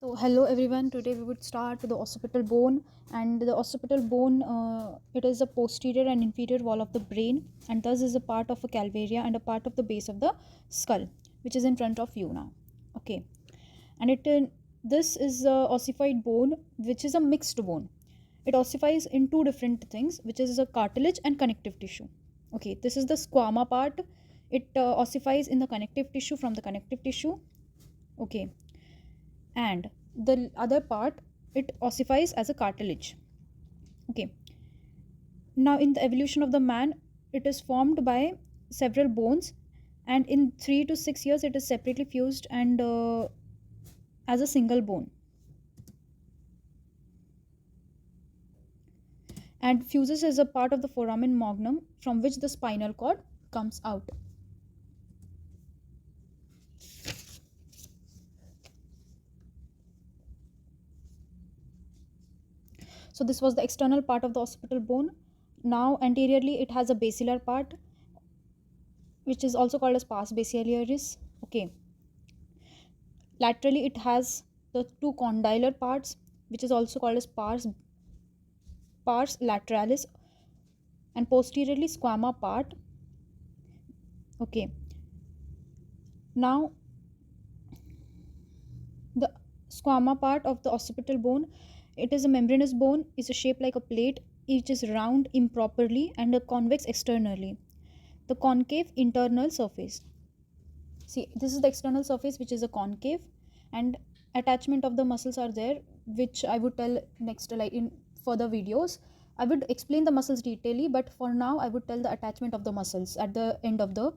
So hello everyone. Today we would start with the occipital bone, and the occipital bone it is a posterior and inferior wall of the brain, and thus is a part of a calvaria and a part of the base of the skull, which is in front of you now. Okay, and this is a ossified bone, which is a mixed bone. It ossifies in two different things, which is a cartilage and connective tissue. Okay, this is the squama part. It ossifies in the connective tissue from the connective tissue. Okay, and the other part, it ossifies as a cartilage. Okay, now in the evolution of the man, it is formed by several bones, and in 3 to 6 years it is separately fused and as a single bone, and fuses as a part of the foramen magnum, from which the spinal cord comes out. So this was the external part of the occipital bone. Now anteriorly it has a basilar part, which is also called as pars basilaris. Okay, laterally it has the two condylar parts, which is also called as pars lateralis, and posteriorly squama part. Okay, now the squama part of the occipital bone, it is a membranous bone, is a shape like a plate. It is round improperly and a convex externally. The concave internal surface, see, this is the external surface, which is a concave, and attachment of the muscles are there, which I would tell next, like in further videos. I would explain the muscles detailedly, but for now I would tell the attachment of the muscles at the end of the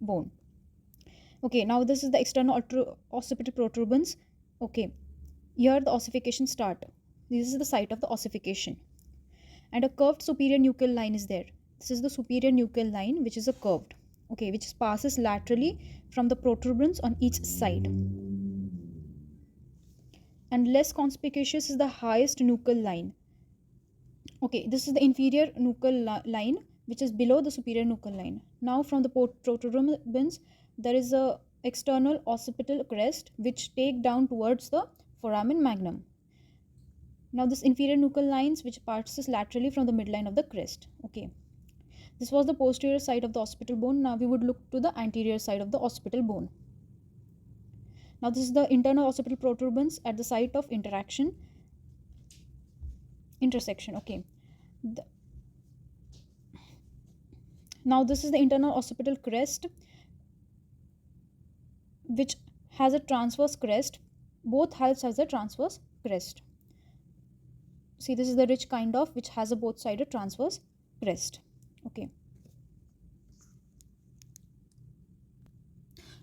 bone. Okay, now this is the external occipital protuberance. Okay, here the ossification start. This is the site of the ossification, and a curved superior nuchal line is there. This is the superior nuchal line, which is a curved, okay, which passes laterally from the protuberance on each side, and less conspicuous is the highest nuchal line. Okay, this is the inferior nuchal line, which is below the superior nuchal line. Now from the protuberance there is a external occipital crest, which take down towards the foramen magnum. Now this inferior nuchal lines, which passes laterally from the midline of the crest. Okay, this was the posterior side of the occipital bone. Now we would look to the anterior side of the occipital bone. Now this is the internal occipital protuberance at the site of intersection. Okay, now this is the internal occipital crest, which has a transverse crest. Both halves has a transverse crest. See, this is the ridge kind of, which has a both sided transverse crest. Okay,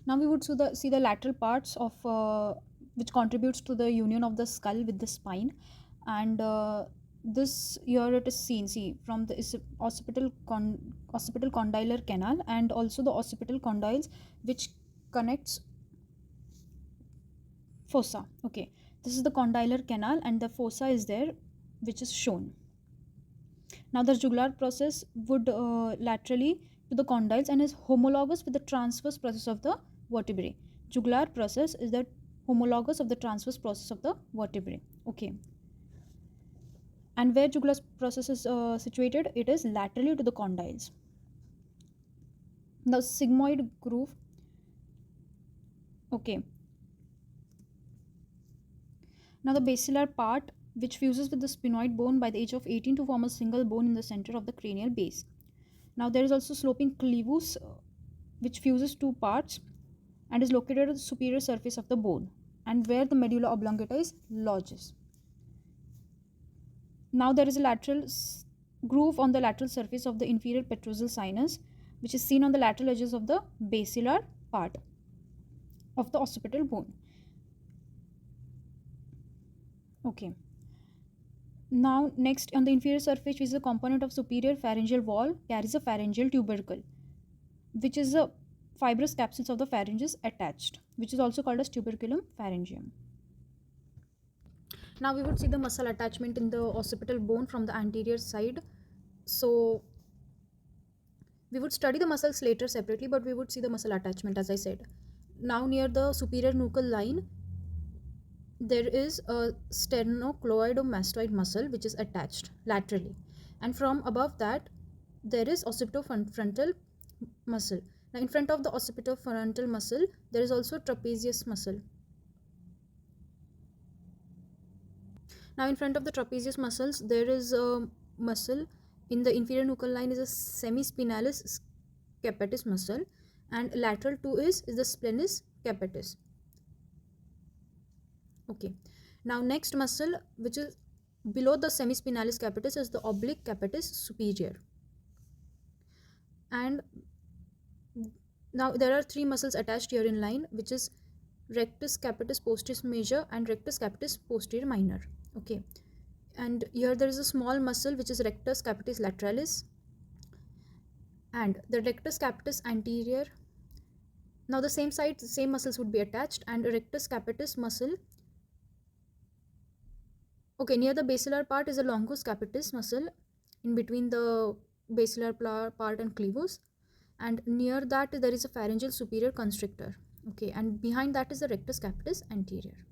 now we would see the lateral parts of which contributes to the union of the skull with the spine, and this here it is seen, see, from the occipital condylar canal, and also the occipital condyles, which connects fossa. Okay, this is the condylar canal, and the fossa is there, which is shown. Now the jugular process would laterally to the condyles and is homologous with the transverse process of the vertebrae. Jugular process is the homologous of the transverse process of the vertebrae. Okay, and where jugular process is situated, it is laterally to the condyles. The sigmoid groove. Okay, now the basilar part, which fuses with the sphenoid bone by the age of 18 to form a single bone in the center of the cranial base. Now there is also sloping clavus, which fuses two parts and is located at the superior surface of the bone, and where the medulla oblongata is lodges. Now there is a lateral groove on the lateral surface of the inferior petrosal sinus, which is seen on the lateral edges of the basilar part of the occipital bone. Okay, now next, on the inferior surface, which is a component of superior pharyngeal wall, carries a pharyngeal tubercle, which is a fibrous capsules of the pharynx attached, which is also called as tuberculum pharyngeum. Now we would see the muscle attachment in the occipital bone from the anterior side. So we would study the muscles later separately, but we would see the muscle attachment, as I said. Now near the superior nuchal line, there is a sternocleidomastoid muscle which is attached laterally, and from above that there is occipitofrontal muscle. Now in front of the occipitofrontal muscle there is also trapezius muscle. Now in front of the trapezius muscles there is a muscle in the inferior nuchal line is a semispinalis capitis muscle, and lateral to is the splenis capitis. Okay, now next muscle which is below the semispinalis capitis is the oblique capitis superior. And now there are three muscles attached here in line, which is rectus capitis posterior major and rectus capitis posterior minor. Okay, and here there is a small muscle which is rectus capitis lateralis and the rectus capitis anterior. Now the same side, same muscles would be attached, and rectus capitis muscle. Okay, near the basilar part is a longus capitis muscle in between the basilar part and clevus, and near that there is a pharyngeal superior constrictor. Okay, and behind that is the rectus capitis anterior.